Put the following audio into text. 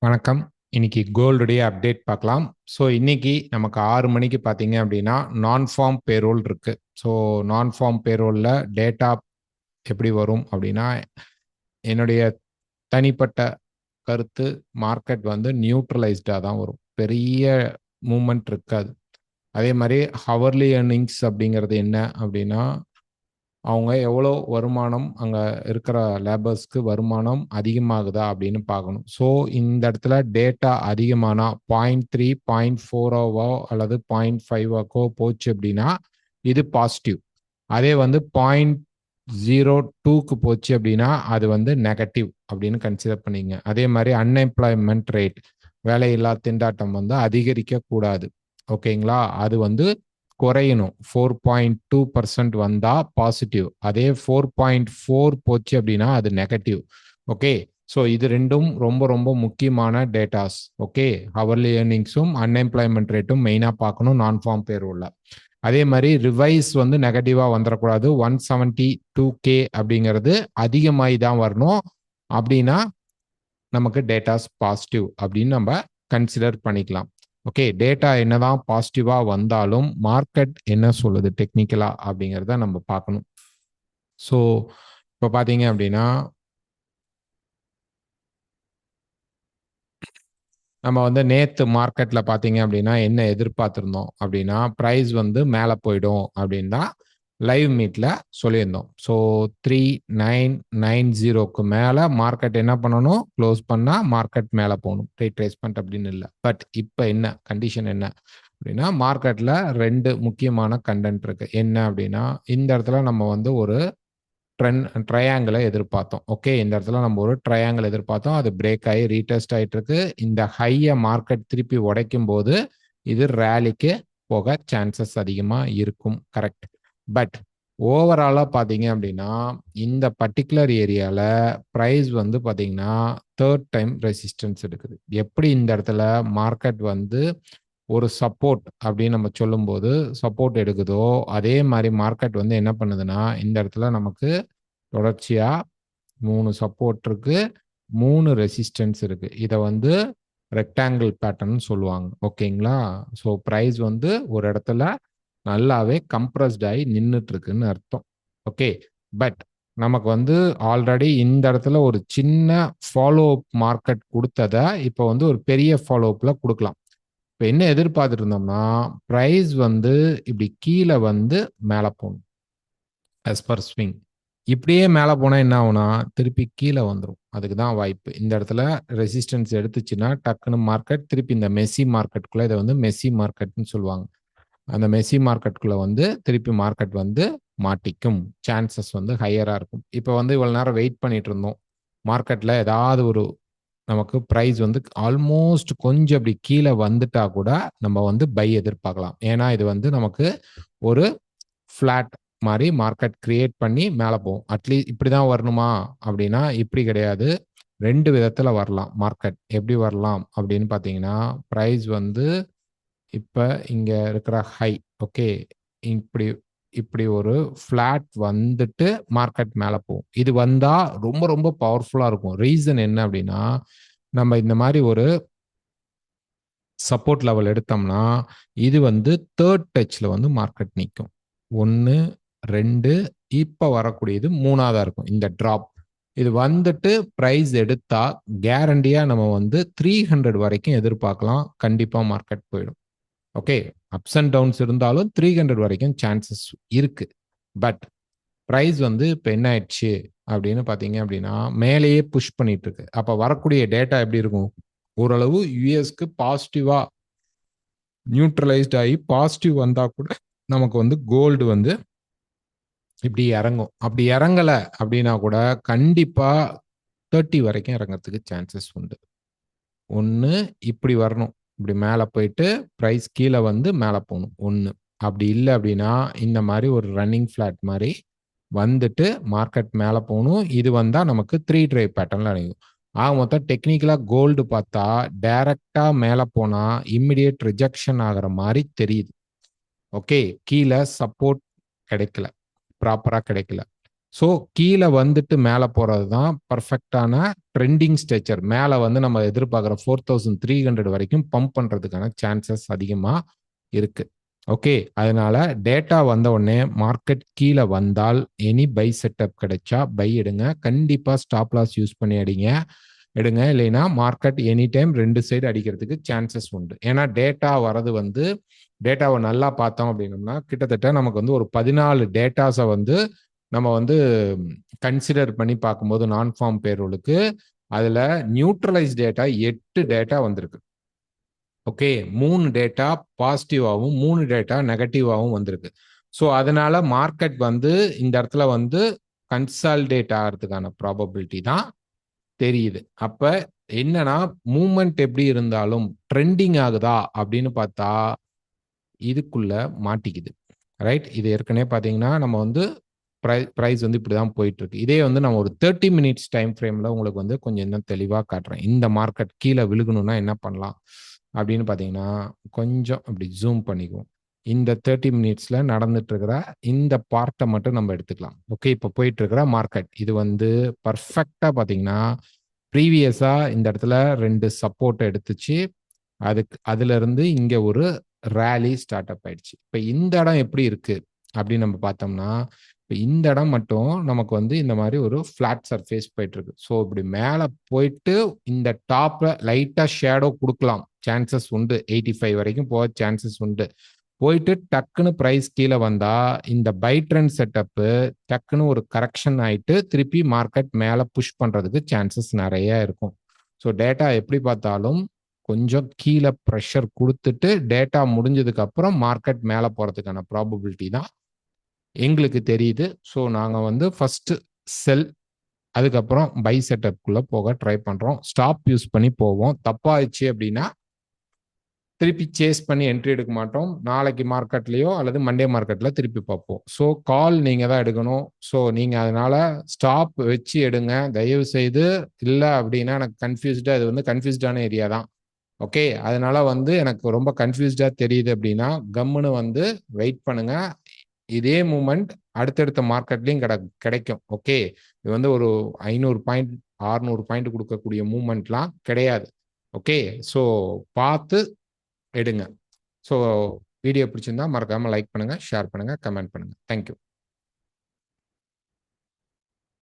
வணக்கம். இன்னைக்கு கோல்டுடைய அப்டேட் பார்க்கலாம். ஸோ இன்னைக்கு நமக்கு 6 மணிக்கு பார்த்தீங்க அப்படின்னா நான் ஃபார்ம் பேரோல் இருக்கு. ஸோ நான் ஃபார்ம் பேரோலில் டேட்டா எப்படி வரும் அப்படின்னா, என்னுடைய தனிப்பட்ட கருத்து மார்க்கெட் வந்து நியூட்ரலைஸ்டாக தான் வரும். பெரிய மூமெண்ட் இருக்காது. அதே மாதிரி ஹவர்லி ஏர்னிங்ஸ் அப்படிங்கிறது என்ன அப்படின்னா, அவங்க எவ்வளோ வருமானம் அங்கே இருக்கிற லேபர்ஸ்க்கு வருமானம் அதிகமாகுதா அப்படின்னு பார்க்கணும். ஸோ இந்த இடத்துல டேட்டா அதிகமானா 0.3 0.4 அல்லது 0.5 போச்சு அப்படின்னா இது பாசிட்டிவ். அதே வந்து 0.02க்கு போச்சு அப்படின்னா அது வந்து நெகட்டிவ் அப்படின்னு கன்சிடர் பண்ணிங்க. அதே மாதிரி அன்எம்ப்ளாய்மெண்ட் ரேட், வேலையில்லா திண்டாட்டம் வந்து அதிகரிக்க கூடாது. ஓகேங்களா? அது வந்து குறையணும். 4.2% வந்தா பாசிட்டிவ். அதே 4.4 போச்சு அப்படின்னா அது நெகட்டிவ். ஓகே. ஸோ இது ரெண்டும் ரொம்ப ரொம்ப முக்கியமான டேட்டாஸ். ஓகே. ஹவர்லி ஏர்னிங்ஸும் அன்எம்ப்ளாய்மெண்ட் ரேட்டும் மெயினாக பார்க்கணும் நான் ஃபார்ம் பேரோல்ல. அதே மாதிரி ரிவைஸ் வந்து நெகட்டிவா வந்துடக்கூடாது. 172K அப்படிங்கிறது அதிகமாகி தான் வரணும். அப்படின்னா நமக்கு டேட்டாஸ் பாசிட்டிவ் அப்படின்னு நம்ம கன்சிடர் பண்ணிக்கலாம். ஓகே. டேட்டா என்னதான் பாசிட்டிவா வந்தாலும் மார்க்கெட் என்ன சொல்லுது டெக்னிக்கலா அப்படிங்கிறத நம்ம பார்க்கணும். ஸோ இப்போ பார்த்தீங்க அப்படின்னா நம்ம வந்து நேத்து மார்க்கெட்ல பார்த்தீங்க அப்படின்னா என்ன எதிர்பார்த்திருந்தோம் அப்படின்னா, பிரைஸ் வந்து மேலே போயிடும் அப்படின்னு தான் லைவ் மீட்ல சொல்லியிருந்தோம். ஸோ 3990க்கு மேலே மார்க்கெட் என்ன பண்ணணும், க்ளோஸ் பண்ணா மார்க்கெட் மேலே போகணும், ரீட்ரேஸ்மெண்ட் அப்படின்னு இல்லை. பட் இப்போ என்ன கண்டிஷன் என்ன அப்படின்னா, மார்க்கெட்ல 2 முக்கியமான கண்டென்ட் இருக்கு. என்ன அப்படின்னா, இந்த இடத்துல நம்ம வந்து ஒரு ட்ரையாங்கிளை எதிர்பார்த்தோம். ஓகே. இந்த இடத்துல நம்ம ஒரு ட்ரையாங்கிள் எதிர்பார்த்தோம். அது பிரேக் ஆகி ரீடெஸ்ட் ஆயிட்டு இருக்கு. இந்த ஹையை மார்க்கெட் திருப்பி உடைக்கும் போது இது ரேலிக்கு போக சான்சஸ் அதிகமா இருக்கும். கரெக்ட். பட் ஓவராலா பார்த்தீங்க அப்படின்னா இந்த பர்டிகுலர் ஏரியால பிரைஸ் வந்து பார்த்தீங்கன்னா தேர்ட் டைம் ரெசிஸ்டன்ஸ் எடுக்குது. எப்படி இந்த இடத்துல மார்க்கெட் வந்து ஒரு சப்போர்ட் அப்படின்னு நம்ம சொல்லும்போது சப்போர்ட் எடுக்குதோ அதே மாதிரி மார்க்கெட் வந்து என்ன பண்ணுதுன்னா இந்த இடத்துல நமக்கு தொடர்ச்சியா 3 சப்போர்ட் இருக்கு, 3 ரெசிஸ்டன்ஸ் இருக்கு. இதை வந்து ரெக்டாங்கிள் பேட்டர்ன் சொல்லுவாங்க. ஓகேங்களா? ஸோ பிரைஸ் வந்து ஒரு இடத்துல நல்லாவே கம்ப்ரஸ்ட் ஆகி நின்றுட்டு இருக்குன்னு அர்த்தம். ஓகே. பட் நமக்கு வந்து ஆல்ரெடி இந்த இடத்துல ஒரு சின்ன ஃபாலோ அப் மார்க்கெட் கொடுத்ததை இப்போ வந்து ஒரு பெரிய ஃபாலோ அப்ல கொடுக்கலாம். இப்போ என்ன எதிர்பார்த்துட்டு இருந்தோம்னா பிரைஸ் வந்து இப்படி கீழே வந்து மேலே போகணும் as per ஸ்விங். இப்படியே மேலே போனால் என்ன ஆகும்னா திருப்பி கீழே வந்துடும். அதுக்கு தான் வாய்ப்பு. இந்த இடத்துல ரெசிஸ்டன்ஸ் எடுத்துச்சுன்னா டக்குன்னு மார்க்கெட் திருப்பி இந்த மெஸ்ஸி மார்க்கெட்டுக்குள்ளே, இதை வந்து மெஸ்ஸி மார்க்கெட்னு சொல்லுவாங்க, அந்த மெஸ்ஸி மார்க்கெட்டுக்குள்ளே வந்து திருப்பி மார்க்கெட் வந்து மாட்டிக்கும். சான்சஸ் வந்து ஹையராக இருக்கும். இப்போ வந்து இவ்வளோ நேரம் வெயிட் பண்ணிட்டு இருந்தோம். மார்க்கெட்டில் ஏதாவது ஒரு நமக்கு ப்ரைஸ் வந்து ஆல்மோஸ்ட் கொஞ்சம் அப்படி கீழே வந்துட்டா கூட நம்ம வந்து பை எதிர்பார்க்கலாம். ஏன்னா இது வந்து நமக்கு ஒரு ஃப்ளாட் மாதிரி மார்க்கெட் கிரியேட் பண்ணி மேலே போகும். அட்லீஸ்ட் இப்படி தான் வரணுமா அப்படின்னா இப்படி கிடையாது. 2 விதத்தில் வரலாம் மார்க்கெட். எப்படி வரலாம் அப்படின்னு பார்த்தீங்கன்னா, ப்ரைஸ் வந்து இப்போ இங்கே இருக்கிற ஹை, ஓகே, இப்படி இப்படி ஒரு ஃப்ளாட் வந்துட்டு மார்க்கெட் மேலே போகும். இது வந்தால் ரொம்ப ரொம்ப பவர்ஃபுல்லாக இருக்கும். ரீசன் என்ன அப்படின்னா, நம்ம இந்த மாதிரி ஒரு சப்போர்ட் லெவல் எடுத்தோம்னா இது வந்து தேர்ட் டச்சில் வந்து மார்க்கெட் நிற்கும். 1 2 இப்போ வரக்கூடியது 3ஆவதா இருக்கும் இந்த ட்ராப். இது வந்துட்டு ப்ரைஸ் எடுத்தா கேரண்டியா நம்ம வந்து 300 வரைக்கும் எதிர்பார்க்கலாம். கண்டிப்பா மார்க்கெட் போயிடும். ஓகே. அப்ஸ் அண்ட் டவுன்ஸ் இருந்தாலும் 300 வரைக்கும் சான்சஸ் இருக்கு. பட் ப்ரைஸ் வந்து இப்போ என்ன ஆயிடுச்சு அப்படின்னு பார்த்தீங்க அப்படின்னா மேலேயே புஷ் பண்ணிட்டு இருக்கு. அப்போ வரக்கூடிய டேட்டா எப்படி இருக்கும், ஓரளவு யூஎஸ்க்கு பாசிட்டிவா நியூட்ரலைஸ்ட் ஆகி பாசிட்டிவ் வந்தா கூட நமக்கு வந்து கோல்டு வந்து இப்படி இறங்கும். அப்படி இறங்கல அப்படின்னா கூட கண்டிப்பா 30 வரைக்கும் இறங்கறதுக்கு சான்சஸ் உண்டு. ஒன்று இப்படி வரணும், இப்படி மேலே போயிட்டு ப்ரைஸ் கீழே வந்து மேலே போகணும் ஒன்று. அப்படி இல்லை அப்படின்னா இந்த மாதிரி ஒரு ரன்னிங் ஃபிளாட் மாதிரி வந்துட்டு மார்க்கெட் மேலே போகணும். இது வந்தால் நமக்கு 3 ட்ரை பேட்டர்னில் அடையும். ஆக மொத்தம் டெக்னிக்கலாக கோல்டு பார்த்தா டைரக்டா மேலே போனால் இம்மிடியேட் ரிஜெக்ஷன் ஆகிற மாதிரி தெரியுது. ஓகே. கீழே சப்போர்ட் கிடைக்கல, ப்ராப்பராக கிடைக்கல. ஸோ கீழே வந்துட்டு மேலே போகிறது தான் பர்ஃபெக்டான ட்ரெண்டிங் ஸ்ட்ரெச்சர். மேலே வந்து நம்ம எதிர்பார்க்குற 4300 வரைக்கும் பம்ப் பண்ணுறதுக்கான சான்சஸ் அதிகமாக இருக்கு. ஓகே, அதனால டேட்டா வந்த உடனே மார்க்கெட் கீழே வந்தால் எனி பை செட்டப் கிடைச்சா பை எடுங்க. கண்டிப்பாக ஸ்டாப் லாஸ் யூஸ் பண்ணி எடுங்க. இல்லைன்னா மார்க்கெட் எனி டைம் 2 சைடு அடிக்கிறதுக்கு சான்சஸ் உண்டு. ஏன்னா டேட்டா வரது வந்து டேட்டாவை நல்லா பார்த்தோம் அப்படின்னோம்னா கிட்டத்தட்ட நமக்கு வந்து ஒரு 14 டேட்டாஸை வந்து நம்ம வந்து கன்சிடர் பண்ணி பார்க்கும்போது நான் ஃபார்ம் பேரோலுக்கு அதுல நியூட்ரலைஸ் டேட்டா 8 டேட்டா வந்திருக்கு. ஓகே, 3 டேட்டா பாசிட்டிவாகவும் 3 டேட்டா நெகட்டிவாகவும் வந்திருக்கு. ஸோ அதனால மார்க்கெட் வந்து இந்த இடத்துல வந்து கன்சால்டேட் ஆகிறதுக்கான ப்ராபபிலிட்டி தான் தெரியுது. அப்ப என்னன்னா மூவ்மெண்ட் எப்படி இருந்தாலும் ட்ரெண்டிங் ஆகுதா அப்படின்னு பார்த்தா இதுக்குள்ள மாட்டிக்குது. ரைட், இது ஏற்கனவே பார்த்தீங்கன்னா நம்ம வந்து ப்ரைஸ் வந்து இப்படி தான் போயிட்டு இருக்கு. இதே வந்து நம்ம ஒரு 30 மினிட்ஸ் டைம் ஃப்ரேமில் உங்களுக்கு வந்து கொஞ்சம் இன்னும் தெளிவாக காட்டுறேன். இந்த மார்க்கெட் கீழே விழுகணும்னா என்ன பண்ணலாம் அப்படின்னு பார்த்தீங்கன்னா கொஞ்சம் அப்படி ஜூம் பண்ணிக்குவோம். இந்த 30 மினிட்ஸில் நடந்துட்டு இருக்கிற இந்த பார்ட்டை மட்டும் நம்ம எடுத்துக்கலாம். ஓகே, இப்போ போயிட்டு இருக்கிற மார்க்கெட் இது வந்து பர்ஃபெக்டாக பார்த்தீங்கன்னா ப்ரீவியஸாக இந்த இடத்துல 2 சப்போர்ட் எடுத்துச்சு. அதுல இருந்து இங்க ஒரு ரேலி ஸ்டார்ட் அப் ஆயிடுச்சு. இப்ப இந்த இடம் எப்படி இருக்கு அப்படின்னு நம்ம பார்த்தோம்னா இப்ப இந்த இடம் மட்டும் நமக்கு வந்து இந்த மாதிரி ஒரு ஃபிளாட் சர்ஃபேஸ் போயிட்டு இருக்கு. ஸோ இப்படி மேல போயிட்டு இந்த டாப்ல லைட்டா ஷேடோ கொடுக்கலாம், சான்சஸ் உண்டு. 85 வரைக்கும் போக சான்சஸ் உண்டு. போயிட்டு டக்குன்னு ப்ரைஸ் கீழே வந்தா இந்த பை ட்ரெண்ட் செட்டப்பு டக்குன்னு ஒரு கரெக்ஷன் ஆயிட்டு திருப்பி மார்க்கெட் மேல புஷ் பண்றதுக்கு சான்சஸ் நிறைய இருக்கும். ஸோ டேட்டா எப்படி பார்த்தாலும் கொஞ்சம் கீழே ப்ரெஷர் கொடுத்துட்டு டேட்டா முடிஞ்சதுக்கு அப்புறம் மார்க்கெட் மேலே போறதுக்கான ப்ராபபிலிட்டி தான் எங்களுக்கு தெரியுது. ஸோ நாங்கள் வந்து ஃபர்ஸ்ட் செல், அதுக்கப்புறம் பை செட்டப்குள்ள போக ட்ரை பண்றோம். ஸ்டாப் யூஸ் பண்ணி போவோம். தப்பாயிடுச்சு அப்படின்னா திருப்பி சேஸ் பண்ணி என்ட்ரி எடுக்க மாட்டோம். நாளைக்கு மார்க்கெட்லயோ அல்லது மண்டே மார்க்கெட்ல திருப்பி பார்ப்போம். ஸோ கால் நீங்க தான் எடுக்கணும். ஸோ நீங்க அதனால ஸ்டாப் வச்சு எடுங்க தயவு செய்து. இல்லை அப்படின்னா எனக்கு கன்ஃபியூஸ்டா, இது வந்து கன்ஃபியூஸ்டான ஏரியா தான். ஓகே, அதனால வந்து எனக்கு ரொம்ப கன்ஃபியூஸ்டா தெரியுது அப்படின்னா கம்முன்னு வந்து வெயிட் பண்ணுங்க. இதே மூமெண்ட் அடுத்தடுத்த மார்க்கெட்லயும் கிடைக்கும். ஓகே, இது வந்து ஒரு 500 பாயிண்ட் 600 பாயிண்ட் கொடுக்கக்கூடிய மூமெண்ட்லாம் கிடையாது. ஓகே, ஸோ பார்த்து எடுங்க. ஸோ வீடியோ பிடிச்சிருந்தா மறக்காம லைக் பண்ணுங்க, ஷேர் பண்ணுங்க, கமெண்ட் பண்ணுங்க. தேங்க்யூ.